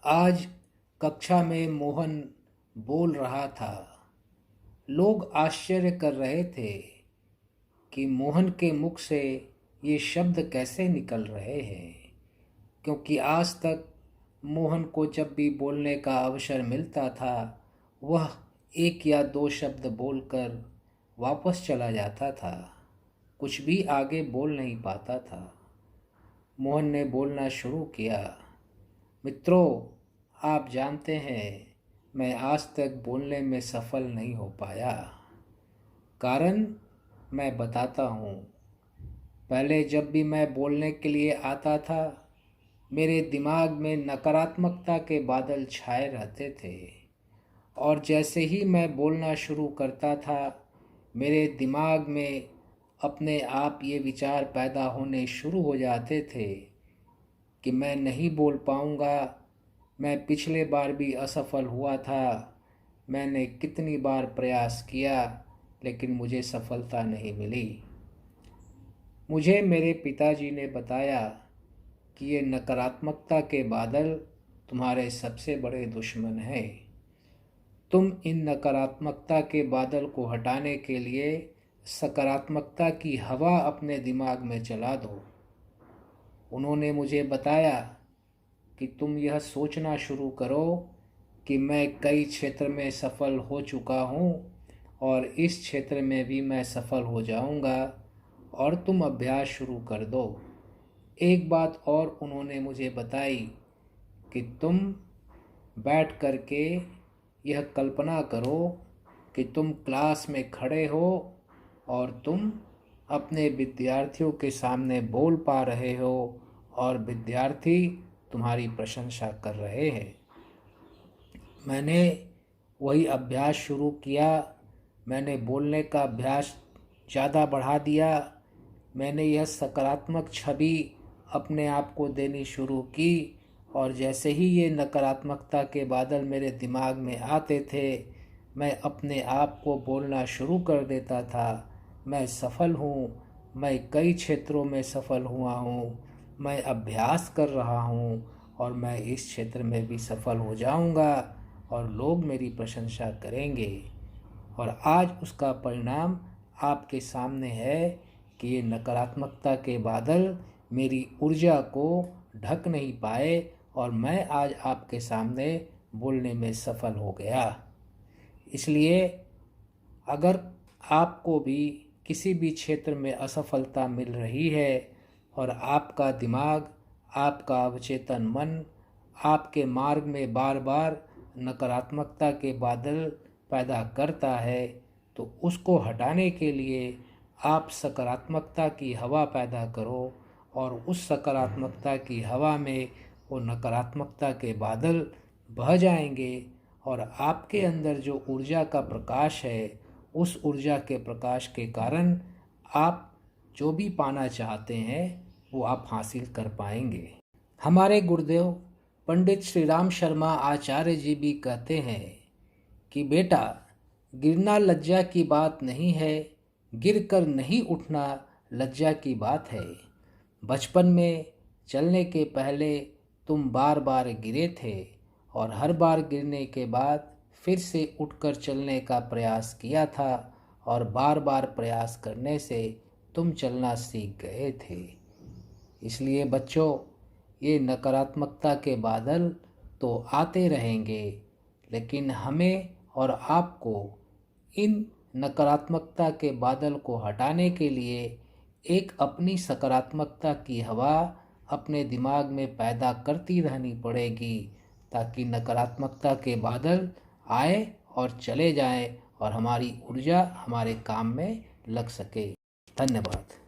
आज कक्षा में मोहन बोल रहा था। लोग आश्चर्य कर रहे थे कि मोहन के मुख से ये शब्द कैसे निकल रहे हैं, क्योंकि आज तक मोहन को जब भी बोलने का अवसर मिलता था वह एक या दो शब्द बोलकर वापस चला जाता था, कुछ भी आगे बोल नहीं पाता था। मोहन ने बोलना शुरू किया। मित्रों, आप जानते हैं मैं आज तक बोलने में सफल नहीं हो पाया। कारण मैं बताता हूँ। पहले जब भी मैं बोलने के लिए आता था मेरे दिमाग में नकारात्मकता के बादल छाए रहते थे, और जैसे ही मैं बोलना शुरू करता था मेरे दिमाग में अपने आप ये विचार पैदा होने शुरू हो जाते थे कि मैं नहीं बोल पाऊँगा। मैं पिछले बार भी असफल हुआ था। मैंने कितनी बार प्रयास किया लेकिन मुझे सफलता नहीं मिली। मुझे मेरे पिताजी ने बताया कि ये नकारात्मकता के बादल तुम्हारे सबसे बड़े दुश्मन हैं। तुम इन नकारात्मकता के बादल को हटाने के लिए सकारात्मकता की हवा अपने दिमाग में चला दो। उन्होंने मुझे बताया कि तुम यह सोचना शुरू करो कि मैं कई क्षेत्र में सफल हो चुका हूँ और इस क्षेत्र में भी मैं सफल हो जाऊँगा, और तुम अभ्यास शुरू कर दो। एक बात और उन्होंने मुझे बताई कि तुम बैठ कर के यह कल्पना करो कि तुम क्लास में खड़े हो और तुम अपने विद्यार्थियों के सामने बोल पा रहे हो और विद्यार्थी तुम्हारी प्रशंसा कर रहे हैं। मैंने वही अभ्यास शुरू किया। मैंने बोलने का अभ्यास ज़्यादा बढ़ा दिया। मैंने यह सकारात्मक छवि अपने आप को देनी शुरू की, और जैसे ही ये नकारात्मकता के बादल मेरे दिमाग में आते थे मैं अपने आप को बोलना शुरू कर देता था। मैं सफल हूँ, मैं कई क्षेत्रों में सफल हुआ हूँ, मैं अभ्यास कर रहा हूँ और मैं इस क्षेत्र में भी सफल हो जाऊँगा और लोग मेरी प्रशंसा करेंगे। और आज उसका परिणाम आपके सामने है कि ये नकारात्मकता के बादल मेरी ऊर्जा को ढक नहीं पाए और मैं आज आपके सामने बोलने में सफल हो गया। इसलिए अगर आपको भी किसी भी क्षेत्र में असफलता मिल रही है और आपका दिमाग, आपका अवचेतन मन आपके मार्ग में बार बार नकारात्मकता के बादल पैदा करता है, तो उसको हटाने के लिए आप सकारात्मकता की हवा पैदा करो, और उस सकारात्मकता की हवा में वो नकारात्मकता के बादल बह जाएंगे और आपके अंदर जो ऊर्जा का प्रकाश है उस ऊर्जा के प्रकाश के कारण आप जो भी पाना चाहते हैं वो आप हासिल कर पाएंगे। हमारे गुरुदेव पंडित श्री राम शर्मा आचार्य जी भी कहते हैं कि बेटा, गिरना लज्जा की बात नहीं है, गिर कर नहीं उठना लज्जा की बात है। बचपन में चलने के पहले तुम बार बार गिरे थे और हर बार गिरने के बाद फिर से उठकर चलने का प्रयास किया था, और बार बार प्रयास करने से तुम चलना सीख गए थे। इसलिए बच्चों, ये नकारात्मकता के बादल तो आते रहेंगे, लेकिन हमें और आपको इन नकारात्मकता के बादल को हटाने के लिए एक अपनी सकारात्मकता की हवा अपने दिमाग में पैदा करती रहनी पड़ेगी, ताकि नकारात्मकता के बादल आए और चले जाएं और हमारी ऊर्जा हमारे काम में लग सके। धन्यवाद।